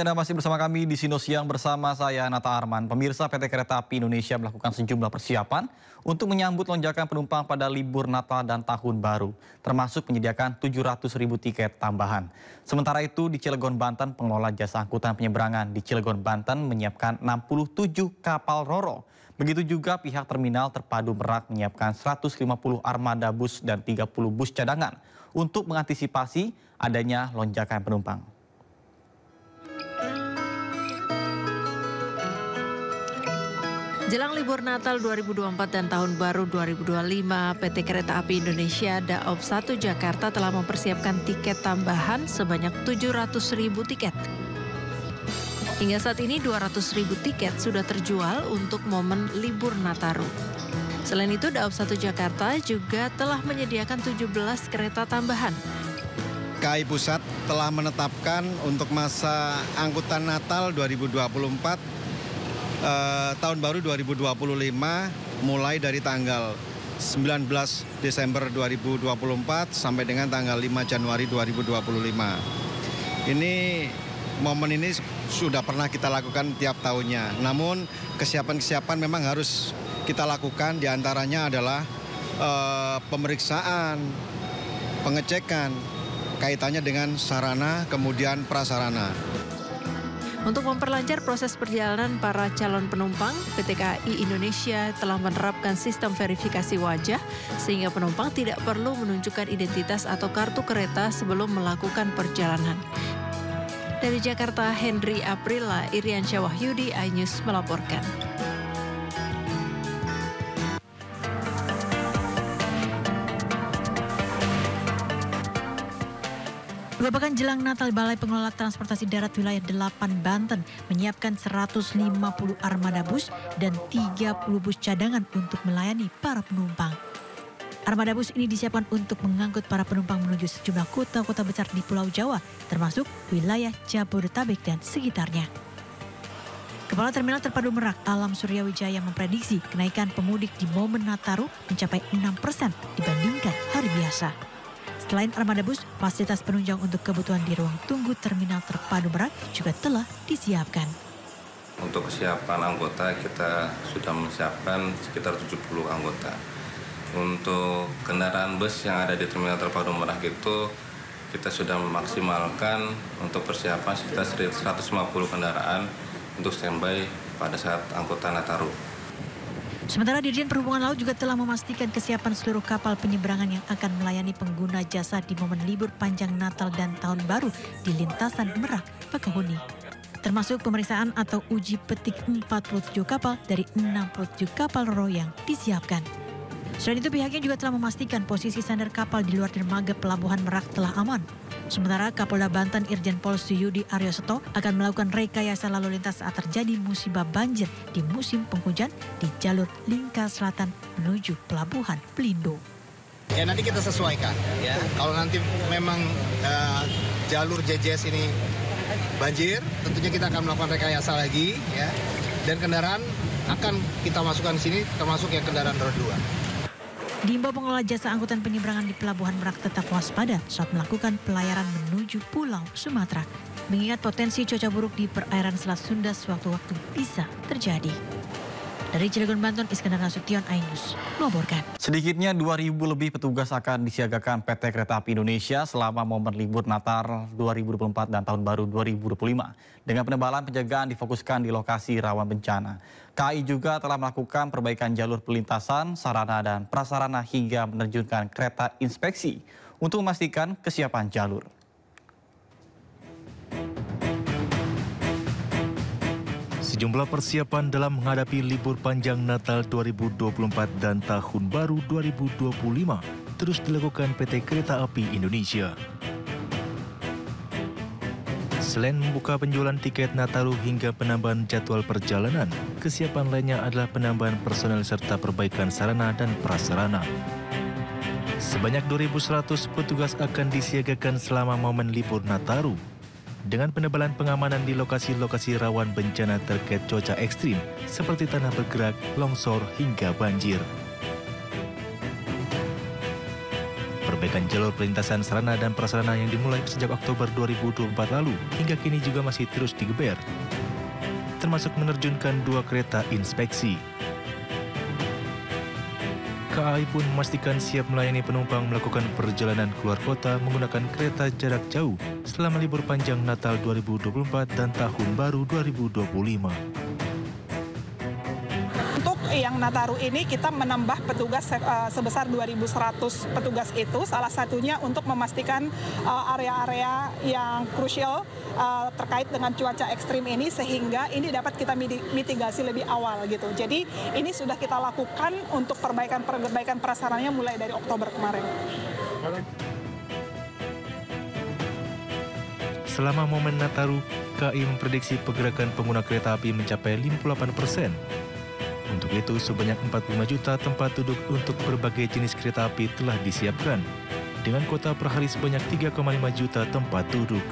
Anda masih bersama kami di Sino Siang bersama saya Nata Arman. Pemirsa, PT Kereta Api Indonesia melakukan sejumlah persiapan untuk menyambut lonjakan penumpang pada libur Natal dan Tahun Baru, termasuk menyediakan 700.000 tiket tambahan. Sementara itu di Cilegon, Banten, pengelola jasa angkutan penyeberangan di Cilegon, Banten menyiapkan 67 kapal Ro-Ro. Begitu juga pihak terminal terpadu Merak menyiapkan 150 armada bus dan 30 bus cadangan untuk mengantisipasi adanya lonjakan penumpang. Jelang libur Natal 2024 dan Tahun Baru 2025, PT Kereta Api Indonesia Daob 1 Jakarta telah mempersiapkan tiket tambahan sebanyak 700.000 tiket. Hingga saat ini 200.000 tiket sudah terjual untuk momen libur Nataru. Selain itu, Daob 1 Jakarta juga telah menyediakan 17 kereta tambahan. KAI Pusat telah menetapkan untuk masa angkutan Natal 2024 Tahun Baru 2025 mulai dari tanggal 19 Desember 2024 sampai dengan tanggal 5 Januari 2025. Momen ini sudah pernah kita lakukan tiap tahunnya. Namun kesiapan-kesiapan memang harus kita lakukan, diantaranya adalah pemeriksaan, pengecekan kaitannya dengan sarana kemudian prasarana. Untuk memperlancar proses perjalanan para calon penumpang, PT KAI Indonesia telah menerapkan sistem verifikasi wajah sehingga penumpang tidak perlu menunjukkan identitas atau kartu kereta sebelum melakukan perjalanan. Dari Jakarta, Henry Aprila, Iriansyah Wahyudi, iNews melaporkan. Dua pekan jelang Natal, Balai Pengelola Transportasi Darat Wilayah 8 Banten menyiapkan 150 armada bus dan 30 bus cadangan untuk melayani para penumpang. Armada bus ini disiapkan untuk mengangkut para penumpang menuju sejumlah kota-kota besar di Pulau Jawa, termasuk wilayah Jabodetabek dan sekitarnya. Kepala Terminal Terpadu Merak, Alam Suryawijaya, memprediksi kenaikan pemudik di momen Nataru mencapai 6% dibandingkan hari biasa. Selain armada bus, fasilitas penunjang untuk kebutuhan di ruang tunggu Terminal Terpadu Merak juga telah disiapkan. Untuk kesiapan anggota, kita sudah menyiapkan sekitar 70 anggota. Untuk kendaraan bus yang ada di Terminal Terpadu Merak itu, kita sudah memaksimalkan untuk persiapan sekitar 150 kendaraan untuk standby pada saat angkutan Nataru. Sementara Dirjen Perhubungan Laut juga telah memastikan kesiapan seluruh kapal penyeberangan yang akan melayani pengguna jasa di momen libur panjang Natal dan Tahun Baru di lintasan Merak, Bakahuni. Termasuk pemeriksaan atau uji petik 47 kapal dari 67 kapal Ro-Ro yang disiapkan. Selain itu, pihaknya juga telah memastikan posisi sandar kapal di luar dermaga Pelabuhan Merak telah aman. Sementara Kapolda Banten Irjen Pol Suyudi Aryoseto akan melakukan rekayasa lalu lintas saat terjadi musibah banjir di musim penghujan di jalur Lingkar Selatan menuju Pelabuhan Pelindo. Ya, nanti kita sesuaikan ya. Kalau nanti memang jalur JJS ini banjir, tentunya kita akan melakukan rekayasa lagi ya. Dan kendaraan akan kita masukkan sini termasuk yang kendaraan roda 2. Diimbau pengelola jasa angkutan penyeberangan di Pelabuhan Merak tetap waspada saat melakukan pelayaran menuju Pulau Sumatera, mengingat potensi cuaca buruk di perairan Selat Sunda sewaktu-waktu bisa terjadi. Dari Cilegon, Banten, Iskandar Nasution, iNews melaporkan. Sedikitnya 2.000 lebih petugas akan disiagakan PT Kereta Api Indonesia selama momen libur Natal 2024 dan Tahun Baru 2025. Dengan penebalan penjagaan difokuskan di lokasi rawan bencana. KAI juga telah melakukan perbaikan jalur pelintasan, sarana dan prasarana hingga menerjunkan kereta inspeksi untuk memastikan kesiapan jalur. Sejumlah persiapan dalam menghadapi libur panjang Natal 2024 dan Tahun Baru 2025 terus dilakukan PT Kereta Api Indonesia. Selain membuka penjualan tiket Nataru hingga penambahan jadwal perjalanan, kesiapan lainnya adalah penambahan personel serta perbaikan sarana dan prasarana. Sebanyak 2.100 petugas akan disiagakan selama momen libur Nataru, dengan penebalan pengamanan di lokasi-lokasi rawan bencana terkait cuaca ekstrim seperti tanah bergerak, longsor hingga banjir. membersihkan jalur perlintasan sarana dan prasarana yang dimulai sejak Oktober 2024 lalu hingga kini juga masih terus digeber, termasuk menerjunkan 2 kereta inspeksi. KAI pun memastikan siap melayani penumpang melakukan perjalanan keluar kota menggunakan kereta jarak jauh selama libur panjang Natal 2024 dan Tahun Baru 2025. Untuk yang Nataru ini kita menambah petugas sebesar 2.100 petugas itu, salah satunya untuk memastikan area-area yang krusial terkait dengan cuaca ekstrim ini sehingga ini dapat kita mitigasi lebih awal gitu. Jadi ini sudah kita lakukan untuk perbaikan prasarannya mulai dari Oktober kemarin. Selama momen Nataru, KAI memprediksi pergerakan pengguna kereta api mencapai 58%. Untuk itu, sebanyak 45 juta tempat duduk untuk berbagai jenis kereta api telah disiapkan, dengan kuota per hari sebanyak 3,5 juta tempat duduk.